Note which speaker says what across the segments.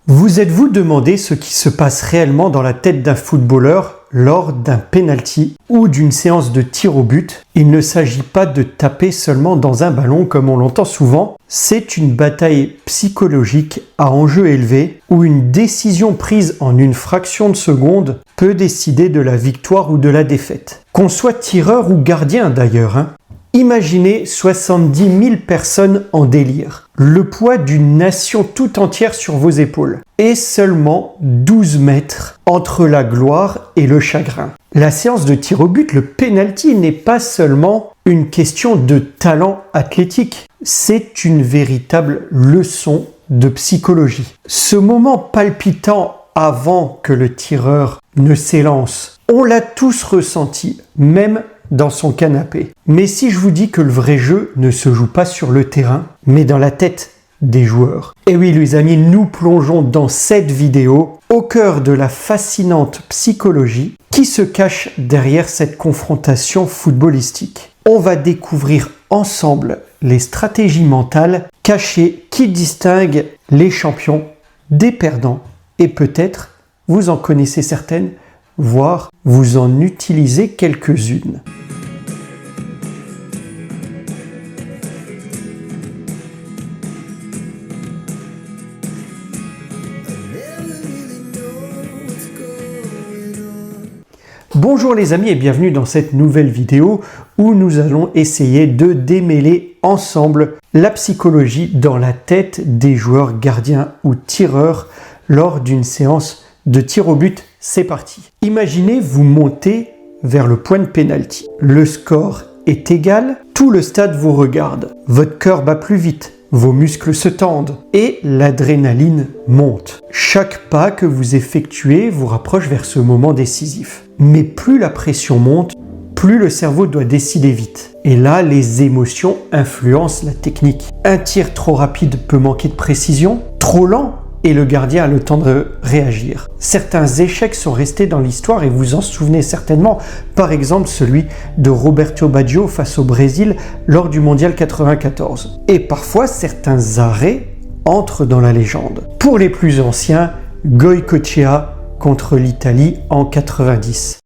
Speaker 1: Vous êtes-vous demandé ce qui se passe réellement dans la tête d'un footballeur lors d'un penalty ou d'une séance de tir au but? Il ne s'agit pas de taper seulement dans un ballon comme on l'entend souvent, c'est une bataille psychologique à enjeu élevé où une décision prise en une fraction de seconde peut décider de la victoire ou de la défaite. Qu'on soit tireur ou gardien d'ailleurs, Imaginez 70 000 personnes en délire, le poids d'une nation tout entière sur vos épaules, et seulement 12 mètres entre la gloire et le chagrin. La séance de tir au but, le penalty, n'est pas seulement une question de talent athlétique, c'est une véritable leçon de psychologie. Ce moment palpitant avant que le tireur ne s'élance, on l'a tous ressenti, même dans son canapé. Mais si je vous dis que le vrai jeu ne se joue pas sur le terrain, mais dans la tête des joueurs. Et oui les amis, nous plongeons dans cette vidéo au cœur de la fascinante psychologie qui se cache derrière cette confrontation footballistique. On va découvrir ensemble les stratégies mentales cachées qui distinguent les champions des perdants. Et peut-être vous en connaissez certaines, voire vous en utilisez quelques-unes. Bonjour les amis et bienvenue dans cette nouvelle vidéo où nous allons essayer de démêler ensemble la psychologie dans la tête des joueurs gardiens ou tireurs lors d'une séance de tir au but. C'est parti. Imaginez vous montez vers le point de pénalty. Le score est égal, tout le stade vous regarde. Votre cœur bat plus vite, vos muscles se tendent et l'adrénaline monte. Chaque pas que vous effectuez vous rapproche vers ce moment décisif. Mais plus la pression monte, plus le cerveau doit décider vite. Et là, les émotions influencent la technique. Un tir trop rapide peut manquer de précision, trop lent, et le gardien a le temps de réagir. Certains échecs sont restés dans l'histoire et vous en souvenez certainement, par exemple celui de Roberto Baggio face au Brésil lors du Mondial 94. Et parfois, certains arrêts entrent dans la légende. Pour les plus anciens, Goycochea contre l'Italie en 90.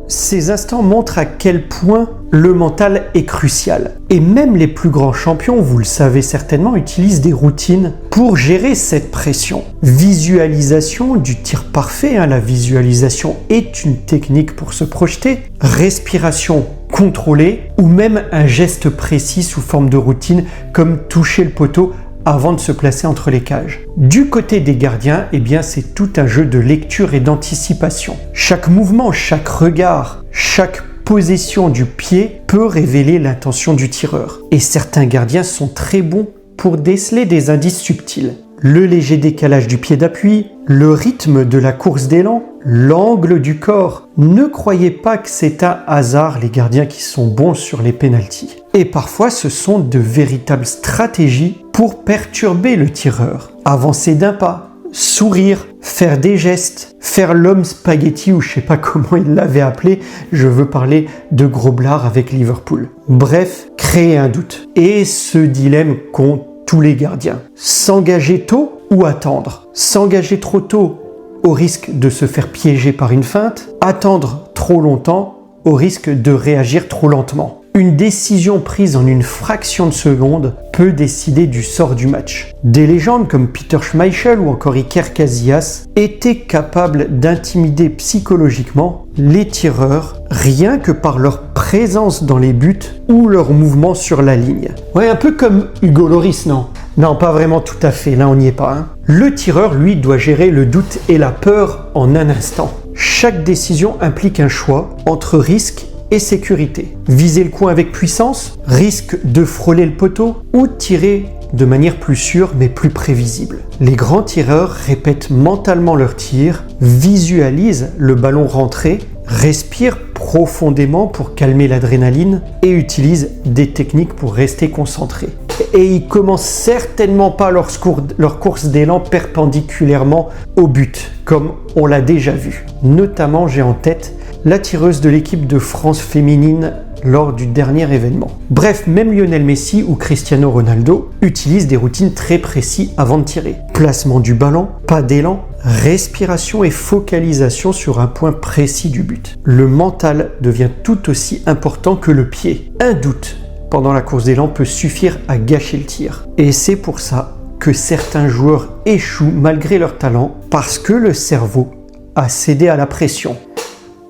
Speaker 1: Ces instants montrent à quel point le mental est crucial. Et même les plus grands champions, vous le savez certainement, utilisent des routines pour gérer cette pression. Visualisation du tir parfait, la visualisation est une technique pour se projeter. Respiration contrôlée ou même un geste précis sous forme de routine comme toucher le poteau avant de se placer entre les cages. Du côté des gardiens, c'est tout un jeu de lecture et d'anticipation. Chaque mouvement, chaque regard, chaque position du pied peut révéler l'intention du tireur. Et certains gardiens sont très bons pour déceler des indices subtils. Le léger décalage du pied d'appui, le rythme de la course d'élan, l'angle du corps. Ne croyez pas que c'est un hasard les gardiens qui sont bons sur les pénaltys. Et parfois ce sont de véritables stratégies pour perturber le tireur. Avancer d'un pas, sourire, faire des gestes, faire l'homme spaghetti ou je sais pas comment il l'avait appelé, je veux parler de Groblard avec Liverpool. Bref, créer un doute. Et ce dilemme qu'ont tous les gardiens. S'engager tôt ou attendre? S'engager trop tôt au risque de se faire piéger par une feinte, attendre trop longtemps au risque de réagir trop lentement. Une décision prise en une fraction de seconde peut décider du sort du match. Des légendes comme Peter Schmeichel ou encore Iker Casillas étaient capables d'intimider psychologiquement les tireurs rien que par leur présence dans les buts ou leur mouvement sur la ligne. Ouais, un peu comme Hugo Lloris, non? Non, pas vraiment tout à fait, là on n'y est pas. Le tireur, lui, doit gérer le doute et la peur en un instant. Chaque décision implique un choix entre risque et sécurité. Viser le coin avec puissance, risque de frôler le poteau ou tirer de manière plus sûre mais plus prévisible. Les grands tireurs répètent mentalement leur tir, visualisent le ballon rentré, respirent profondément pour calmer l'adrénaline et utilisent des techniques pour rester concentrés. Et ils commencent certainement pas leur course d'élan perpendiculairement au but, comme on l'a déjà vu. Notamment, j'ai en tête la tireuse de l'équipe de France féminine lors du dernier événement. Bref, même Lionel Messi ou Cristiano Ronaldo utilisent des routines très précises avant de tirer. Placement du ballon, pas d'élan, respiration et focalisation sur un point précis du but. Le mental devient tout aussi important que le pied. Un doute pendant la course d'élan peut suffire à gâcher le tir. Et c'est pour ça que certains joueurs échouent malgré leur talent, parce que le cerveau a cédé à la pression.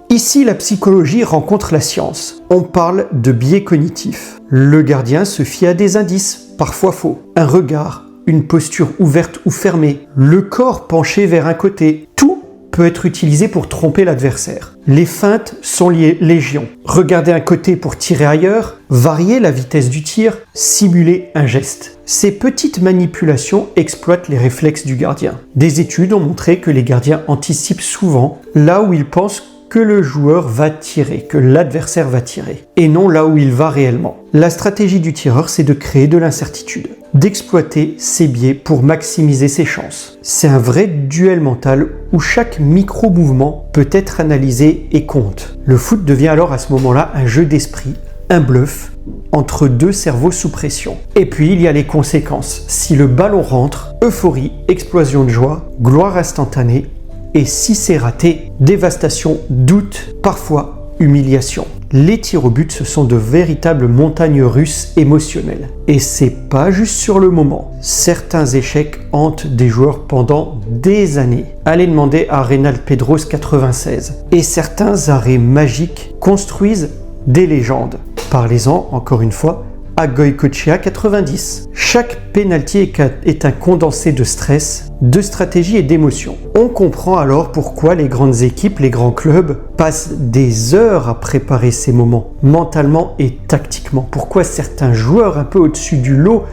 Speaker 1: Ici, la psychologie rencontre la science. On parle de biais cognitifs. Le gardien se fie à des indices, parfois faux. Un regard, une posture ouverte ou fermée, le corps penché vers un côté. Tout peut être utilisé pour tromper l'adversaire. Les feintes sont légion. Regarder un côté pour tirer ailleurs, varier la vitesse du tir, simuler un geste. Ces petites manipulations exploitent les réflexes du gardien. Des études ont montré que les gardiens anticipent souvent là où ils pensent que le joueur va tirer, que l'adversaire va tirer, et non là où il va réellement. La stratégie du tireur, c'est de créer de l'incertitude, d'exploiter ses biais pour maximiser ses chances. C'est un vrai duel mental où chaque micro-mouvement peut être analysé et compte. Le foot devient alors à ce moment-là un jeu d'esprit, un bluff entre deux cerveaux sous pression. Et puis il y a les conséquences. Si le ballon rentre, euphorie, explosion de joie, gloire instantanée. Et si c'est raté, dévastation, doute, parfois humiliation. Les tirs au but, ce sont de véritables montagnes russes émotionnelles. Et c'est pas juste sur le moment. Certains échecs hantent des joueurs pendant des années. Allez demander à Reynald Pedros 96. Et certains arrêts magiques construisent des légendes. Parlez-en encore une fois à Goycochea 90. Chaque pénalty est un condensé de stress, de stratégie et d'émotion. On comprend alors pourquoi les grandes équipes, les grands clubs passent des heures à préparer ces moments, mentalement et tactiquement. Pourquoi certains joueurs un peu au-dessus du lot,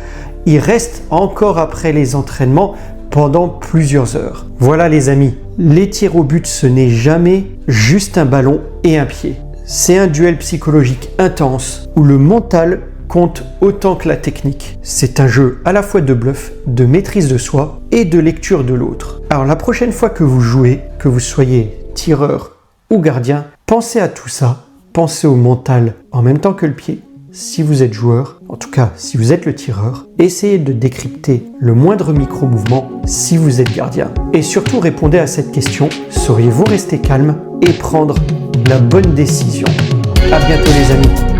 Speaker 1: ils restent encore après les entraînements pendant plusieurs heures. Voilà les amis, les tirs au but, ce n'est jamais juste un ballon et un pied. C'est un duel psychologique intense où le mental compte autant que la technique. C'est un jeu à la fois de bluff, de maîtrise de soi et de lecture de l'autre. Alors la prochaine fois que vous jouez, que vous soyez tireur ou gardien, pensez à tout ça, pensez au mental en même temps que le pied. Si vous êtes joueur, en tout cas si vous êtes le tireur, essayez de décrypter le moindre micro-mouvement si vous êtes gardien. Et surtout répondez à cette question, sauriez-vous rester calme et prendre la bonne décision? À bientôt les amis.